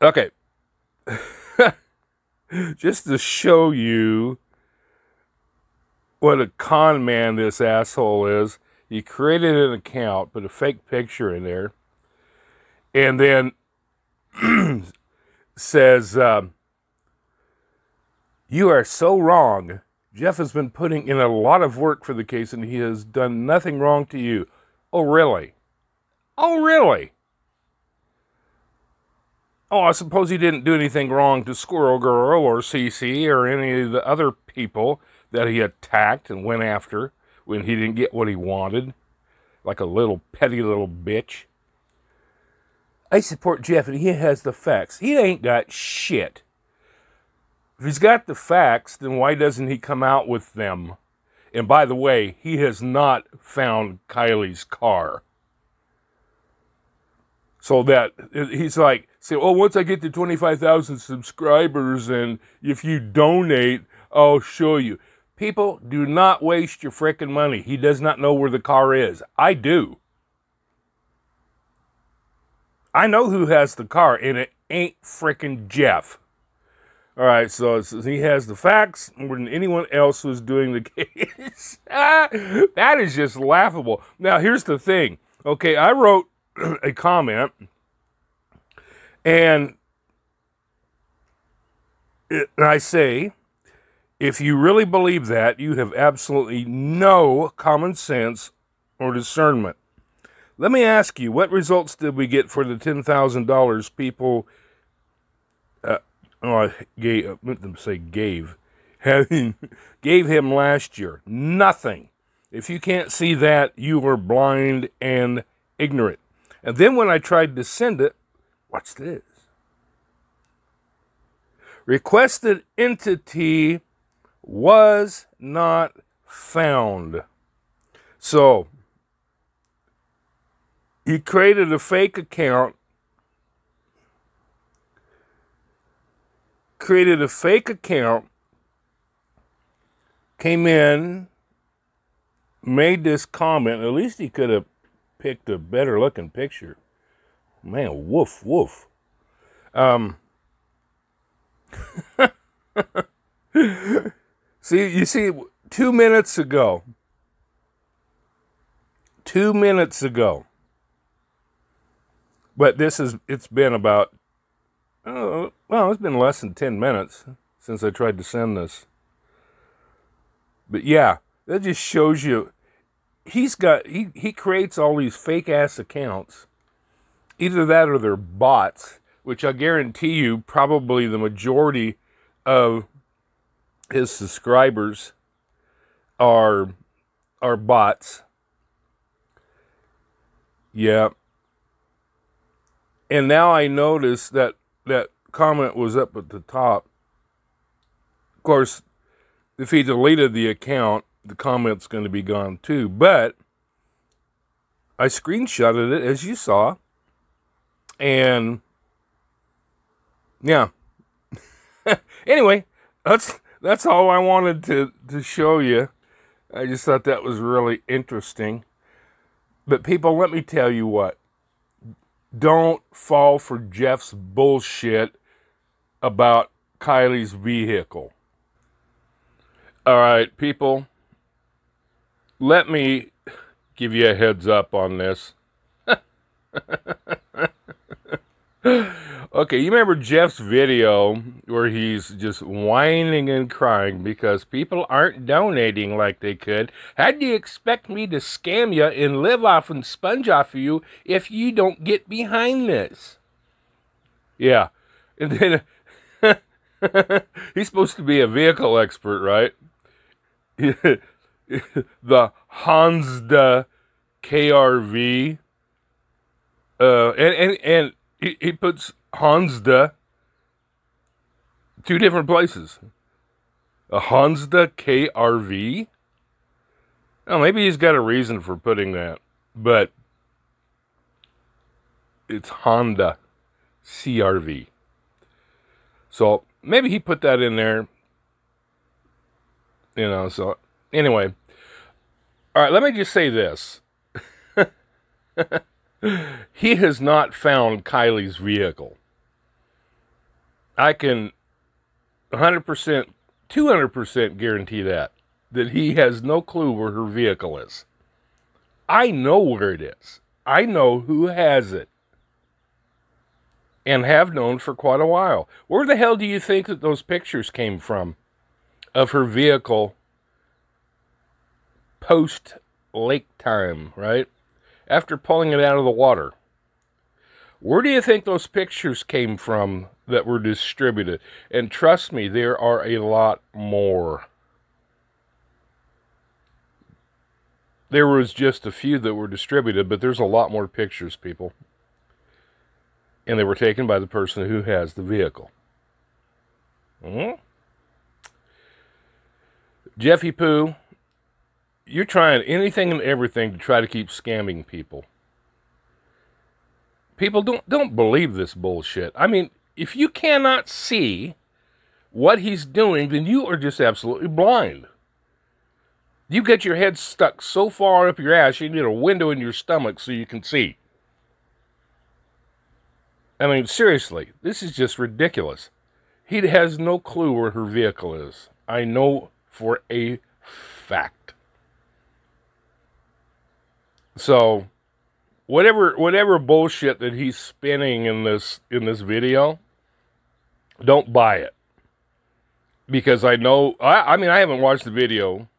Okay. Just to show you what a con man this asshole is, he created an account, put a fake picture in there, and then says, you are so wrong. Jeff has been putting in a lot of work for the case, and he has done nothing wrong to you. Oh, really? Oh, really? Oh, I suppose he didn't do anything wrong to Squirrel Girl or CC or any of the other people that he attacked and went after when he didn't get what he wanted, like a little petty little bitch. I support Jeff, and he has the facts. He ain't got shit. If he's got the facts, then why doesn't he come out with them? And by the way, he has not found Kiely's car. So that he's like, say, oh, once I get to 25,000 subscribers and if you donate, I'll show you. People, do not waste your frickin' money. He does not know where the car is. I do. I know who has the car, and it ain't frickin' Jeff. All right, so he has the facts more than anyone else who's doing the case. That is just laughable. Now, here's the thing. Okay, I wrote a comment, and I say, if you really believe that, you have absolutely no common sense or discernment. Let me ask you, what results did we get for the $10,000 people, I meant to say gave him last year? Nothing. If you can't see that, you are blind and ignorant. And then when I tried to send it, watch this. Requested entity was not found. So, he created a fake account, came in, made this comment. At least he could have picked a better looking picture. Man, woof, woof. You see, 2 minutes ago, but it's been about, it's been less than 10 minutes since I tried to send this. But yeah, that just shows you, he creates all these fake ass accounts. Either that or they're bots, which I guarantee you probably the majority of his subscribers are bots. Yeah. And now I notice that comment was up at the top. Of course, if he deleted the account, the comment's going to be gone too. But I screenshotted it, as you saw. And yeah. Anyway, that's all I wanted to show you. I just thought that was really interesting. But people, let me tell you what. Don't fall for Jeff's bullshit about Kiely's vehicle. All right, people, let me give you a heads up on this. Okay, you remember Jeff's video where he's just whining and crying because people aren't donating like they could? How do you expect me to scam you and live off and sponge off of you if you don't get behind this? Yeah, and then he's supposed to be a vehicle expert, right? The Honda KRV, and he puts Honda two different places. A Honda KRV? Oh, maybe he's got a reason for putting that, but it's Honda CRV. So maybe he put that in there, so anyway. All right, let me just say this. He has not found Kiely's vehicle. I can 100%, 200% guarantee that he has no clue where her vehicle is. I know where it is. I know who has it. And have known for quite a while. Where the hell do you think that those pictures came from of her vehicle post-lake time, right? After pulling it out of the water. Where do you think those pictures came from that were distributed? And trust me, there are a lot more. There was just a few that were distributed, but there's a lot more pictures, people. And they were taken by the person who has the vehicle. Jeffy Pooh, you're trying anything and everything to try to keep scamming people. People don't believe this bullshit. I mean, if you cannot see what he's doing, then you are just absolutely blind. You get your head stuck so far up your ass, you need a window in your stomach so you can see. I mean, seriously, this is just ridiculous. He has no clue where her vehicle is. I know for a fact. So, whatever bullshit that he's spinning in this video, don't buy it. Because I know, I mean, I haven't watched the video.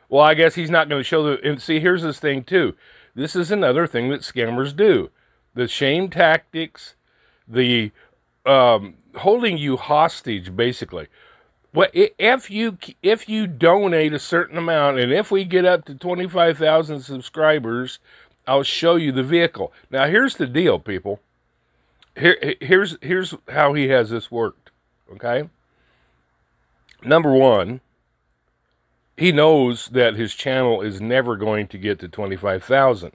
Well, I guess he's not going to show and see, here's this thing too. This is another thing that scammers do. The shame tactics, the holding you hostage, basically. Well, if you donate a certain amount, and if we get up to 25,000 subscribers, I'll show you the vehicle. Now, here's the deal, people. Here's how he has this worked, okay? Number one, he knows that his channel is never going to get to 25,000.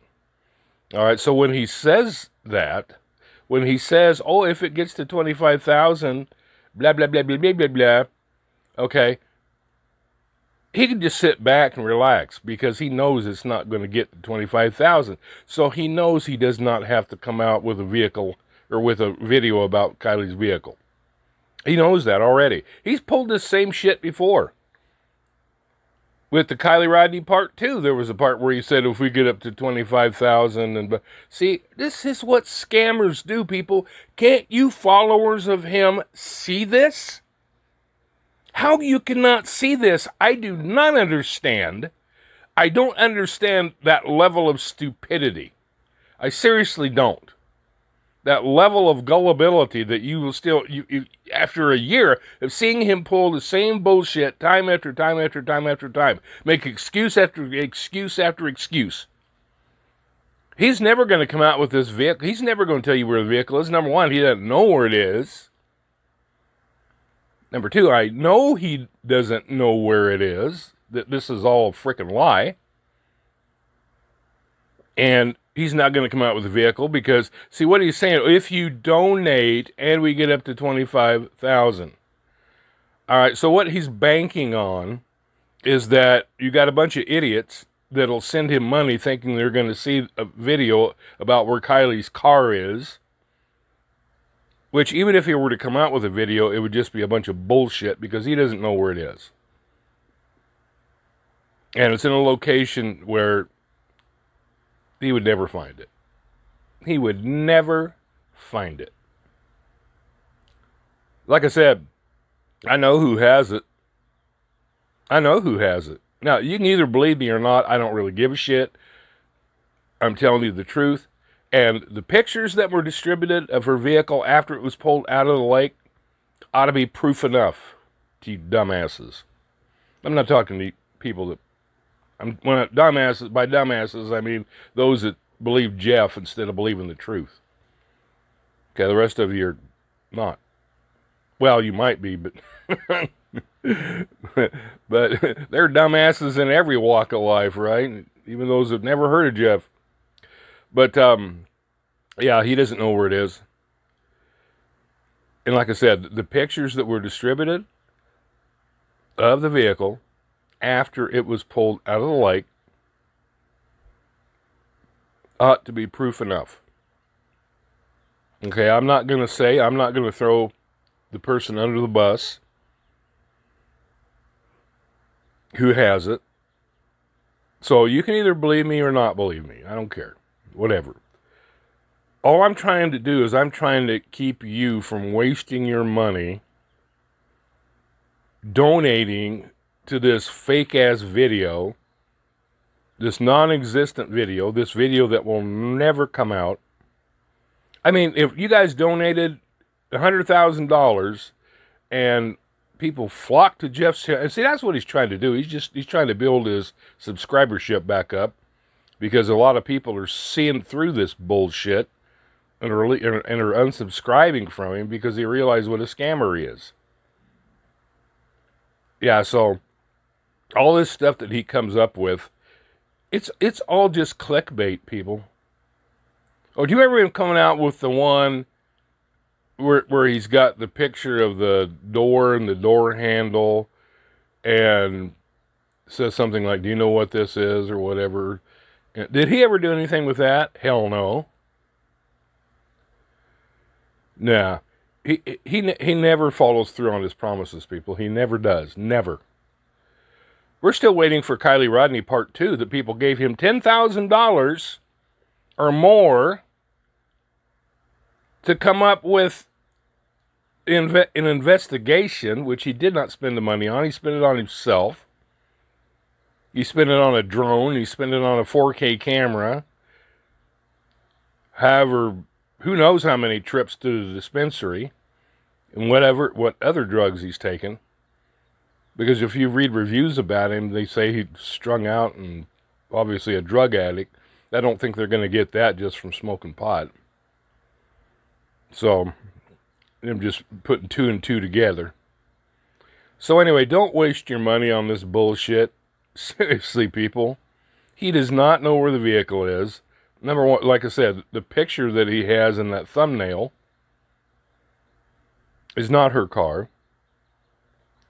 All right, so when he says that, when he says, oh, if it gets to 25,000, blah, blah, blah, blah, blah, blah, blah, okay, he can just sit back and relax because he knows it's not going to get to 25,000. So he knows he does not have to come out with a vehicle or with a video about Kiely's vehicle. He knows that already. He's pulled this same shit before. With the Kiely Rodney part 2, there was a part where he said if we get up to 25,000 and see, this is what scammers do, people. Can't you followers of him see this? How you cannot see this, I do not understand. I don't understand that level of stupidity. I seriously don't. That level of gullibility that you will still, after a year of seeing him pull the same bullshit time after time after time after time, make excuse after excuse after excuse. He's never going to come out with this vehicle. He's never going to tell you where the vehicle is. Number one, he doesn't know where it is. Number two, I know he doesn't know where it is. That this is all a freaking lie. And he's not going to come out with a vehicle because, see what he's saying, if you donate and we get up to 25,000. All right, so what he's banking on is that you got a bunch of idiots that'll send him money thinking they're going to see a video about where Kiely's car is. Which, even if he were to come out with a video, it would just be a bunch of bullshit because he doesn't know where it is. And it's in a location where he would never find it. He would never find it. Like I said, I know who has it. I know who has it. Now, you can either believe me or not. I don't really give a shit. I'm telling you the truth. And the pictures that were distributed of her vehicle after it was pulled out of the lake ought to be proof enough to you dumbasses. I'm not talking to people that... dumbasses, by dumbasses, I mean those that believe Jeff instead of believing the truth. Okay, the rest of you are not. Well, you might be, but... but they're dumbasses in every walk of life, right? Even those that never heard of Jeff. But, yeah, he doesn't know where it is. And like I said, the pictures that were distributed of the vehicle after it was pulled out of the lake ought to be proof enough. Okay, I'm not going to throw the person under the bus who has it. So you can either believe me or not believe me. I don't care. Whatever. All I'm trying to do is I'm trying to keep you from wasting your money donating to this fake-ass video, this non-existent video, this video that will never come out. I mean, if you guys donated $100,000 and people flock to Jeff's channel, see, that's what he's trying to do. He's trying to build his subscribership back up because a lot of people are seeing through this bullshit and are unsubscribing from him because they realize what a scammer he is. Yeah, so all this stuff that he comes up with, it's all just clickbait, people. Oh, do you remember him coming out with the one where he's got the picture of the door and the door handle and says something like, do you know what this is, or whatever? Did he ever do anything with that? Hell no. Nah. He never follows through on his promises, people. He never does. Never. We're still waiting for Kiely Rodney Part 2 that people gave him $10,000 or more to come up with an investigation, which he did not spend the money on. He spent it on himself. He spent it on a drone. He spent it on a 4K camera. However, who knows how many trips to the dispensary and what other drugs he's taken. Because if you read reviews about him, they say he's strung out and obviously a drug addict. I don't think they're going to get that just from smoking pot. So, I'm just putting two and two together. So anyway, don't waste your money on this bullshit. Seriously, people. He does not know where the vehicle is. Number one, like I said, the picture that he has in that thumbnail is not her car.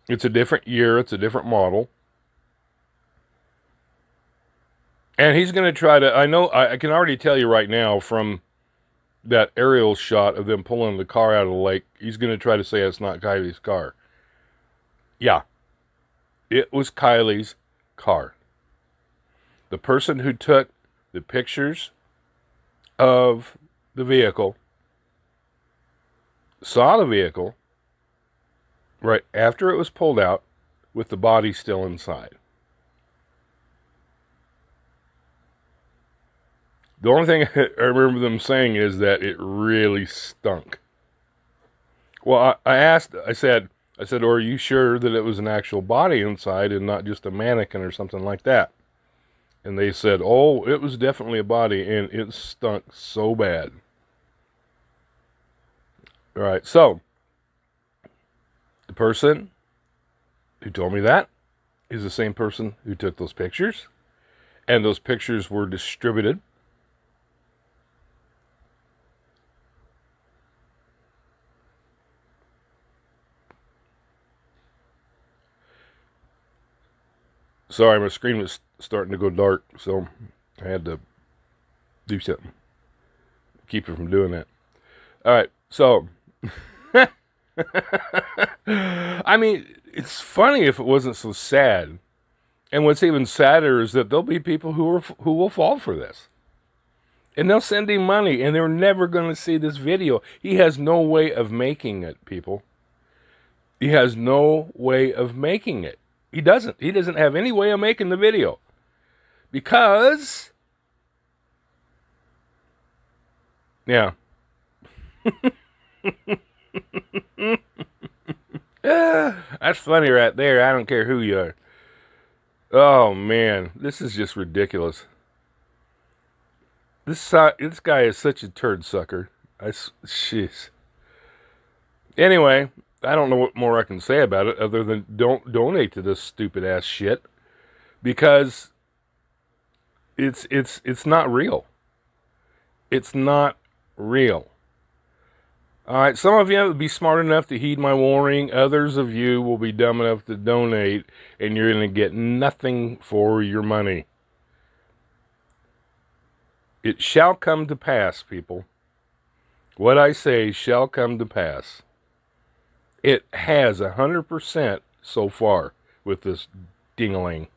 It's a different year. It's a different model. And he's going to try to, I can already tell you right now from that aerial shot of them pulling the car out of the lake, he's going to try to say it's not Kiely's car. Yeah. It was Kiely's car. The person who took the pictures of the vehicle saw the vehicle right after it was pulled out with the body still inside. The only thing I remember them saying is that it really stunk. Well, I said, are you sure that it was an actual body inside and not just a mannequin or something like that? And they said, oh, it was definitely a body, and it stunk so bad. All right, so the person who told me that is the same person who took those pictures, and those pictures were distributed. Sorry, my screen was starting to go dark, so I had to do something. Keep it from doing that. All right, so I mean, it's funny if it wasn't so sad. And what's even sadder is that there'll be people who will fall for this. And they'll send him money, and they're never going to see this video. He has no way of making it, people. He has no way of making it. He doesn't. He doesn't have any way of making the video. Because, yeah. That's funny right there. I don't care who you are. Oh, man. This is just ridiculous. This guy is such a turd sucker. Jeez. Anyway, I don't know what more I can say about it other than don't donate to this stupid ass shit, because it's not real. It's not real. All right, some of you will be smart enough to heed my warning. Others of you will be dumb enough to donate, and you're going to get nothing for your money. It shall come to pass, people. What I say shall come to pass. It has 100% so far with this ding-a-ling.